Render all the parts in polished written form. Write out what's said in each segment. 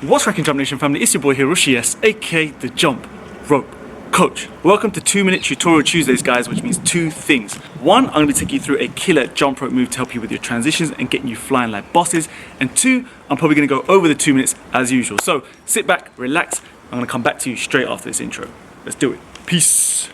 What's cracking, Jump Nation family? It's your boy Hiroshi S, aka the Jump Rope Coach. Welcome to 2-minute tutorial Tuesdays, guys, which means two things. One, I'm going to be taking you through a killer jump rope move to help you with your transitions and getting you flying like bosses. And two, I'm probably going to go over the 2 minutes as usual. So sit back, relax. I'm going to come back to you straight after this intro. Let's do it. Peace.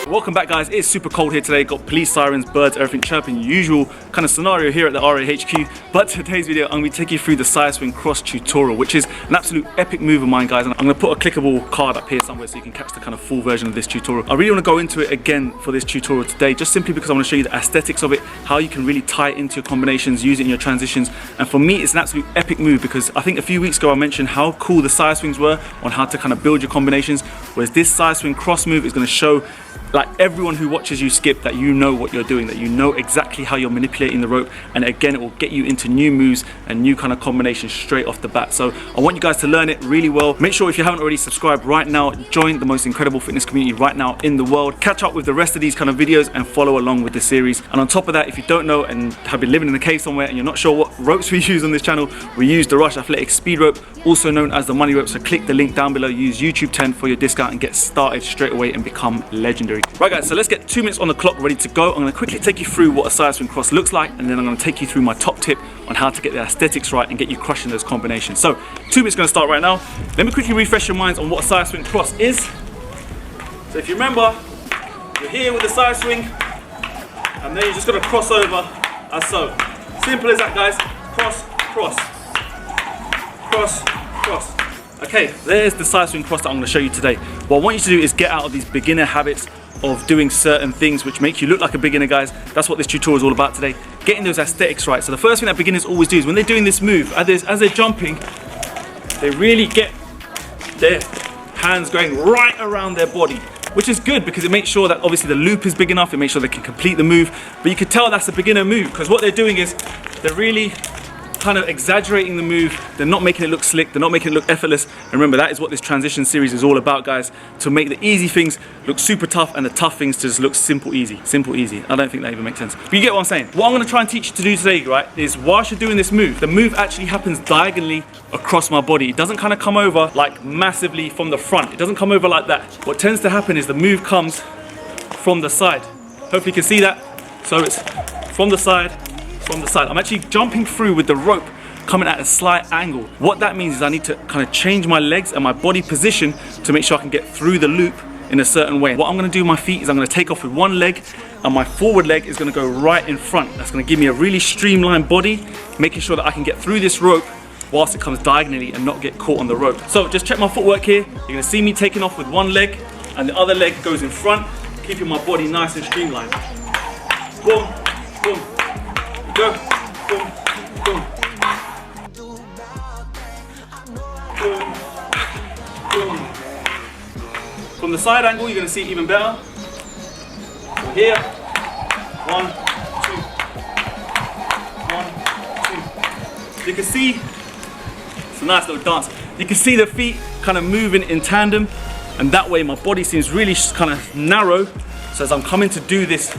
Welcome back, guys. It's super cold here today. Got police sirens, birds, everything chirping. Usual kind of scenario here at the RAHQ. But today's video, I'm going to be taking you through the side swing cross tutorial, which is an absolute epic move of mine, guys. And I'm going to put a clickable card up here somewhere so you can catch the kind of full version of this tutorial. I really want to go into it again for this tutorial today, just simply because I want to show you the aesthetics of it, how you can really tie it into your combinations, use it in your transitions. And for me, it's an absolute epic move because I think a few weeks ago I mentioned how cool the side swings were on how to kind of build your combinations, whereas this side swing cross move is going to show like everyone who watches you skip that you know what you're doing, that you know exactly how you're manipulating the rope, and again it will get you into new moves and new kind of combinations straight off the bat. So I want you guys to learn it really well. Make sure if you haven't already subscribed right now, join the most incredible fitness community right now in the world. Catch up with the rest of these kind of videos and follow along with the series. And on top of that, if you don't know and have been living in a cave somewhere and you're not sure what ropes we use on this channel, we use the Rush Athletic Speed Rope, also known as the Money Rope. So click the link down below, use YouTube 10 for your discount and get started straight away and become legendary. Right, guys, so let's get 2 minutes on the clock ready to go. I'm going to quickly take you through what a side swing cross looks like, and then I'm going to take you through my top tip on how to get the aesthetics right and get you crushing those combinations. So 2 minutes going to start right now. Let me quickly refresh your minds on what a side swing cross is. So if you remember, you're here with the side swing, and then you're just going to cross over as so. Simple as that, guys. Cross, cross, cross, cross. Okay, there's the side swing cross that I'm going to show you today. What I want you to do is get out of these beginner habits of doing certain things which make you look like a beginner, guys. That's what this tutorial is all about today. Getting those aesthetics right. So the first thing that beginners always do is when they're doing this move, as they're jumping, they really get their hands going right around their body, which is good because it makes sure that obviously the loop is big enough. It makes sure they can complete the move. But you can tell that's a beginner move because what they're doing is they're really kind of exaggerating the move. They're not making it look slick, they're not making it look effortless. And remember, that is what this transition series is all about, guys, to make the easy things look super tough and the tough things to just look simple easy. Simple easy. I don't think that even makes sense, but you get what I'm saying. What I'm going to try and teach you to do today, right, is whilst you're doing this move, the move actually happens diagonally across my body. It doesn't kind of come over like massively from the front. It doesn't come over like that. What tends to happen is the move comes from the side. Hopefully you can see that. So it's from the side, from the side. I'm actually jumping through with the rope coming at a slight angle. What that means is I need to kind of change my legs and my body position to make sure I can get through the loop in a certain way. What I'm going to do with my feet is I'm going to take off with one leg and my forward leg is going to go right in front. That's going to give me a really streamlined body, making sure that I can get through this rope whilst it comes diagonally and not get caught on the rope. So just check my footwork here. You're going to see me taking off with one leg and the other leg goes in front, keeping my body nice and streamlined. Boom, boom. Go, boom, boom. Boom, boom. From the side angle, you're going to see it even better. So here, 1, 2, 1, 2. You can see, it's a nice little dance. You can see the feet kind of moving in tandem, and that way my body seems really kind of narrow. So as I'm coming to do this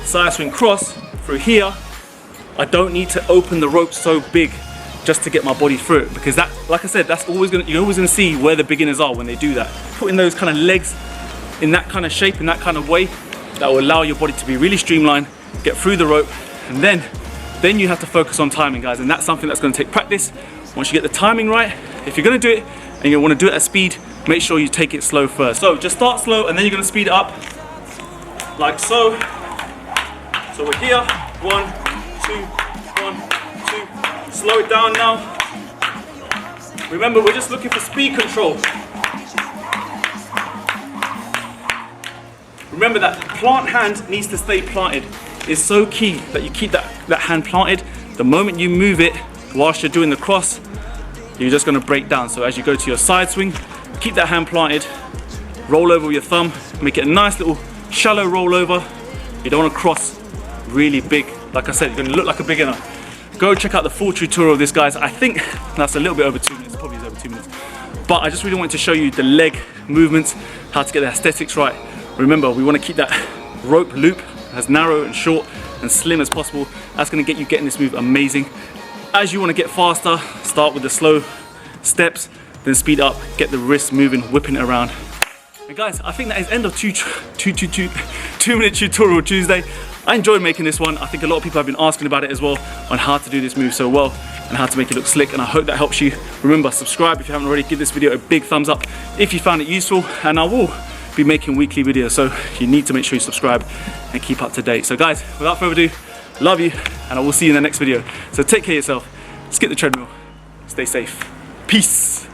side swing cross through here, I don't need to open the rope so big just to get my body through it, because that, like I said, that's always you're always gonna see where the beginners are when they do that. Putting those kind of legs in that kind of shape, in that kind of way, that will allow your body to be really streamlined, get through the rope, and then you have to focus on timing, guys, and that's something that's gonna take practice. Once you get the timing right, if you're gonna do it and you wanna do it at speed, make sure you take it slow first. So just start slow and then you're gonna speed it up, like so. So we're here, 1, 2, 1, 2. Slow it down now. Remember, we're just looking for speed control. Remember that plant hand needs to stay planted. It's so key that you keep that hand planted. The moment you move it whilst you're doing the cross, you're just going to break down. So as you go to your side swing, keep that hand planted, roll over with your thumb, make it a nice little shallow rollover. You don't want to cross really big. Like I said, you're going to look like a beginner. Go check out the full tutorial of this, guys. I think that's a little bit over 2 minutes, probably is over 2 minutes. But I just really wanted to show you the leg movements, how to get the aesthetics right. Remember, we want to keep that rope loop as narrow and short and slim as possible. That's going to get you getting this move amazing. As you want to get faster, start with the slow steps, then speed up, get the wrist moving, whipping it around. And guys, I think that is end of 2-minute tutorial Tuesday. I enjoyed making this one. I think a lot of people have been asking about it as well, on how to do this move so well and how to make it look slick, and I hope that helps you. Remember, subscribe if you haven't already. Give this video a big thumbs up if you found it useful, and I will be making weekly videos, so you need to make sure you subscribe and keep up to date. So guys, without further ado, love you, and I will see you in the next video. So take care of yourself, skip the treadmill, stay safe. Peace.